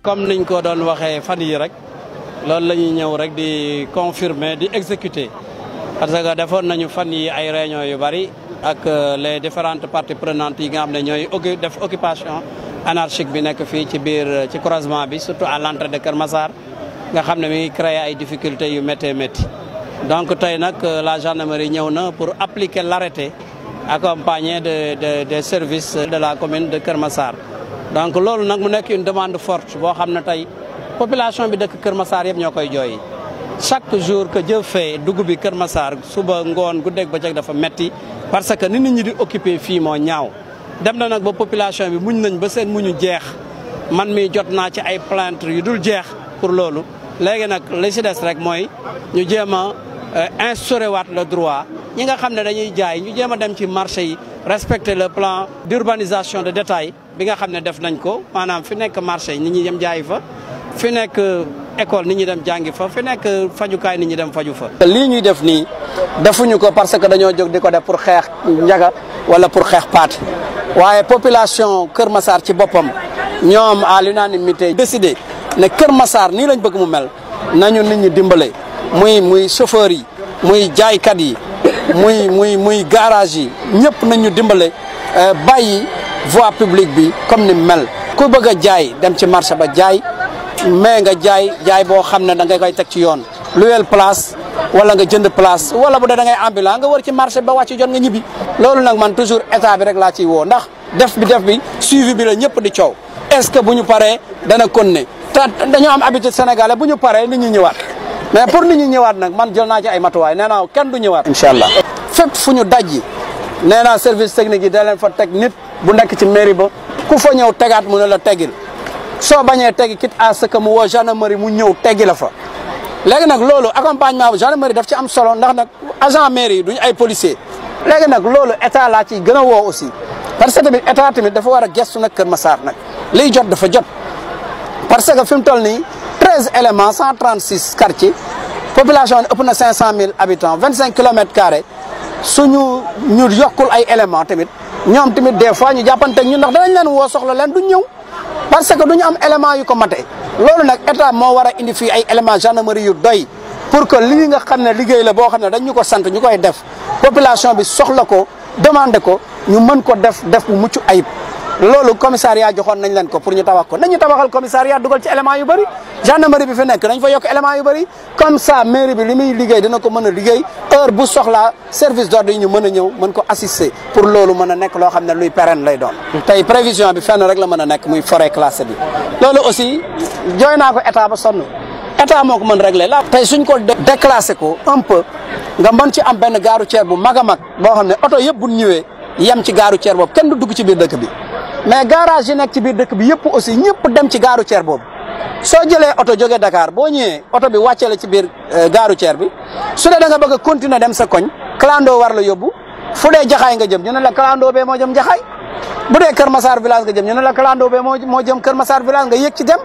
comme niñ ko doon waxee fan yi rek loolu la ñuy ñëw rek di confirmer di exécuter parce que defoon nañu fan yi ay réunion yu bari ak les différentes parties prenantes yi nga xam ne ñooy def occupation anarchique bi nekk fii ci biir ci croisement bi surtout à l'entrée de Kër Massar nga xam ne mi ngi créer ay difficultés yu métti métti donc tey nag la gendarmerie ñëw na pour appliquer l'arrêté accompagné des services de la commune de Kër Massar. Donc loolu nag mu nekk une demande forte boo xam ne tey population bi dëkk Kër Massar yëpp ñoo koy jooy chaque jour que Dieu fait dugub bi Kër Massar suba ngoon guddeeg bëccëg dafa metti parce que ni nit ñi di occupé fii moo ñaaw dem na nag ba population bi muñ nañ ba seen muñu jeex man mi jot naa ci ay plainte yu dul jeex pour loolu léegi nag li si des rek mooy ñu jéem a instaurer waat le droit ñi nga xam ne dañuy jaay ñu jéem a dem ci marché yi respecter le plan d'urbanisation de détail bi nga xam ne def nañ ko maanaam fi nekk marché nit ñi dem jaayi fa fi nekk école nit ñi dem jàngi fa fi nekk fajukaay nit ñi dem faju fa. lii ñuy def nii defuñu ko parce que dañoo jóg di ko def pour xeex njaga wala pour xeex paat waaye population Kër Massar ci boppam ñoom à l'unanimité décidé ne Kër Massar nii lañ bëgg mu mel nañu nit ñi dimbale muy chauffeurs yi muy jaaykat yi muy garage yi ñëpp nañu dimbale bàyyi voie publique bi comme ni mel ku bëgg a jaay dem ci marché ba jaay mais nga jaay boo xam ne da nga koy teg ci yoon luyel place wala nga jënd place wala bu dee da ngay ambulant nga wër ci marché ba wàcc jot nga ñibbi loolu nag man toujours état bi rek laa ciy woo ndax def bi suivi bi la ñëpp di coow est-ce que bu ñu paree dana continuer te dañoo am habitude sénégalais bu ñu paree nit ñi ñëwaat mais pour nit ñi ñëwaat nag man jël naa ci ay matuwaay nee naa kenn du ñëwaat incha allah fépp fu ñu dajji nee naa service technique yi da leen fa teg nit bu nekk ci mairie ba ku fa ñëw tegaat mu ne la teggil soo bañee teggi quitte à ce que mu woo gendarmerie mu ñëw teggi la fa léegi nag loolu accompagnement bu gendarmerie daf ci am solo ndax nag agent mairie yi duñu ay policier léegi nag loolu état laa ciy gën a woo aussi parce que tamit état tamit dafa war a gestu nag Kër Massar nag liy jot dafa jot parce que fi mu toll nii 13 éléments 136 quartiers population bi ëpp na 500 000 habitants 25 kilomètres carrés suñu ñu yokkul ay éléments tamit ñoom tamit des fois ñu jàppanteeg ñun ndax danañ leen woo soxla leen duñ ñëw parce que duñu am élément yu ko mate loolu nag état moo war a indi fii ay éléments gendarmerie yu doy pour que lii nga xam ne liggéey la boo xam ne dañ ñu ko sant ñu koy def population bi soxla ko demandé ko ñu mën ko def bu mucc ayib loolu commissariat joxoon nañ leen ko pour ñu tabax ko nañu tabaxal commissariat dugal ci élément yu bëri gendarmerie bi fi nekk dañ fa yokk élément yu bëri comme ça mairie bi li muy liggéey dina ko mën a liggéey heure bu soxlaa service d'ordre yi ñu mën a ñëw mën ko assister pour loolu mën a nekk loo xam ne luy pérenne lay doon tey prévision bi fenn rek la mën a nekk muy forêt classée bi loolu aussi jooy naa ko état ba sonn état moo ko mën régler la tey suñ ko déclassé ko un peu nga mën ci am benn gare routière bu mag a mag boo xam ne oto yëpp bu ñëwee yem ci gare routière boobu kenn du dugg ci biir dëkk bi mais garage yi nekk ci biir dëkk bi yëpp aussi ñëpp dem ci gare routière boobu soo jëlee oto jógee Dakar boo ñëwee oto bi wàccee la ci biir gare routière bi su dee da nga bëgg a continuer dem sa koñ clando war la yóbbu fu dee jaxaay nga jëm ñu ne la clando bee moo jëm jaxaay bu dee Kër Massar village nga jëm ñu ne la clando bee moo jëm Kër Massar village nga yëg ci dem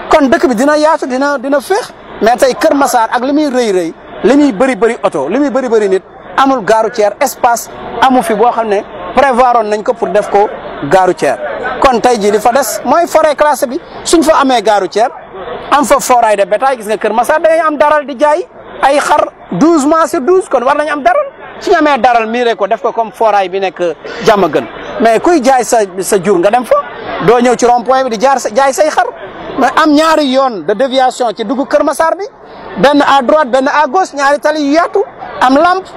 kon dëkk bi dina yaatu dina féex mais tey Kër Massar ak li muy rëy li muy bëri oto li muy bëri nit amul gare routière espace amu fi boo xam ne prévoir nañ ko pour def ko gare routière kon tey jii li fa des mooy forêt classée bi suñ fa amee gare routière am fa foraay de bétail gis nga Kër Massar dañuy am daral di jaay ay xar 12 mois sur 12 kon war nañu am daral suñu amee daral miiree ko def ko comme foraay bi nekk Diamaguène mais kuy jaay sa jur nga dem fa doo ñëw ci rond point bi di jaay say xar mais am ñaari yoon de déviation ci dugg Kër Massar bi benn à droite benn à gauche ñaari tali yu yaatu am lampe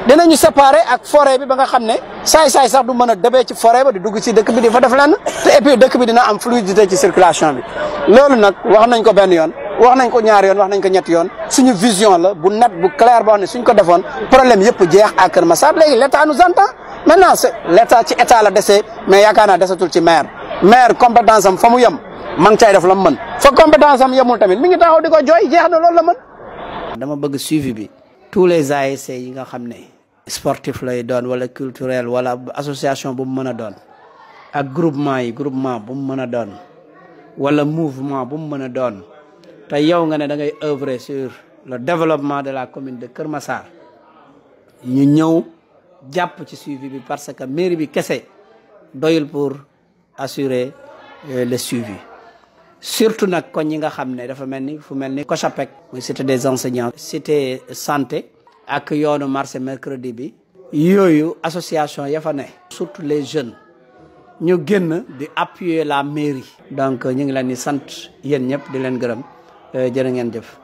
dinañu séparer ak forêt bi ba nga xam ne saay-saay sax du mën a debee ci forêt ba di dugg ci dëkk bi di fa def lenn te et puis dëkk bi dina am fluidité ci circulation bi loolu nag wax nañ ko benn yoon wax nañ ko ñaari yoon wax nañ ko ñetti yoon suñu vision la bu net bu clair boo xam ne suñ ko defoon problème yëpp jeex à Kër Massar léegi l'état nous entend maintenant c'est l'état ci état la desee mais yaakaar naa desatul ci maire compétence am fa mu yem ma ngi cay def la mu mën fa compétence am yemul tamit mi ngi taxaw di ko jooy jeex na loolu la mën. dama bëgg suivi bi tous les ASC yi nga xam ne sportif lay doon wala culturel wala association bu mu mën a doon ak groupement bu mu mën a doon wala mouvement bu mu mën a doon te yow nga ne da ngay œuvrer sur le développement de la commune de Kër Massar ñu ñëw jàpp ci suivi bi parce que mairie bi kese doyul pour assurer le suivi surtout nag koñ ñi nga xam ne dafa mel ni fu mel ni Cochapec muy cité des enseignants cité santé ak yoonu marché mercredi bi yooyu association ya fa ne surtout les jeunes ñu génn di appuyer la mairie donc ñu ngi leen di sant yéen ñëpp di leen gërëm jërë ngeen jëf